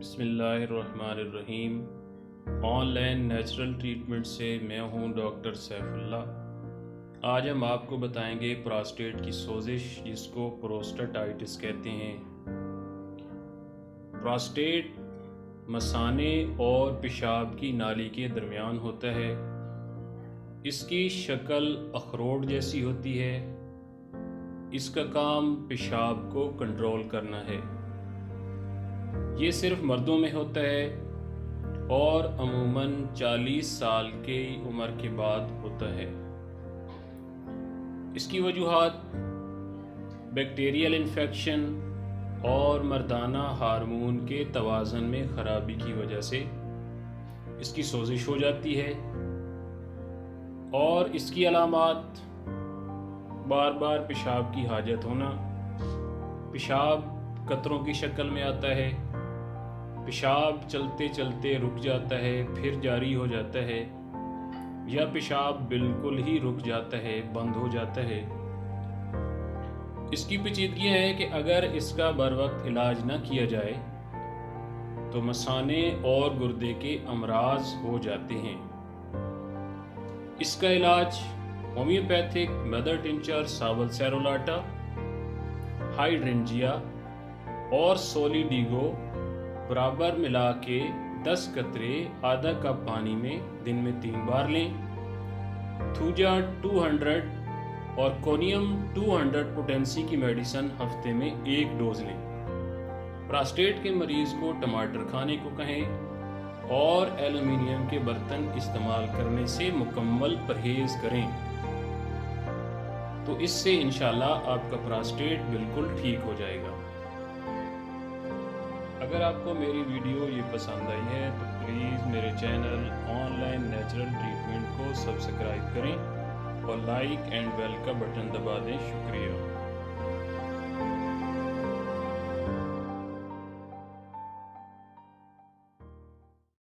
बिस्मिल्लाहिर्रहमानिर्रहीम। Online natural treatment से मैं हूं डॉक्टर सैफुल्ला। आज हम आपको बताएंगे प्रोस्टेट की सोजिश, जिसको प्रोस्टेटाइटिस कहते हैं। प्रोस्टेट मसाने और पेशाब की नाली के दरमियान होता है। इसकी शक्ल अखरोट जैसी होती है। इसका काम पेशाब को कंट्रोल करना है। ये सिर्फ मर्दों में होता है और अमूमन 40 साल की उम्र के बाद होता है। इसकी वजूहात बैक्टीरियल इन्फेक्शन और मर्दाना हार्मोन के तवाज़ुन में ख़राबी की वजह से इसकी सोजिश हो जाती है। और इसकी अलामात बार बार पेशाब की हाजत होना, पेशाब कतरों की शक्ल में आता है, पेशाब चलते चलते रुक जाता है फिर जारी हो जाता है, या पेशाब बिल्कुल ही रुक जाता है, बंद हो जाता है। इसकी पेचीदगियाँ हैं कि अगर इसका बर वक्त इलाज न किया जाए तो मसाने और गुर्दे के अमराज हो जाते हैं। इसका इलाज होम्योपैथिक मदर टिंचर, सावल सेरोलाटा, हाइड्रेंजिया और सोलिडिगो बराबर मिला के 10 कतरे आधा कप पानी में दिन में 3 बार लें। थूजा 200 और कोनियम 200 पोटेंसी की मेडिसिन हफ्ते में 1 डोज लें। प्रोस्टेट के मरीज को टमाटर खाने को कहें और एल्युमिनियम के बर्तन इस्तेमाल करने से मुकम्मल परहेज करें, तो इससे इंशाल्लाह आपका प्रोस्टेट बिल्कुल ठीक हो जाएगा। अगर आपको मेरी वीडियो ये पसंद आई है तो प्लीज़ मेरे चैनल ऑनलाइन नेचुरल ट्रीटमेंट को सब्सक्राइब करें और लाइक एंड बेल का बटन दबा दें। शुक्रिया।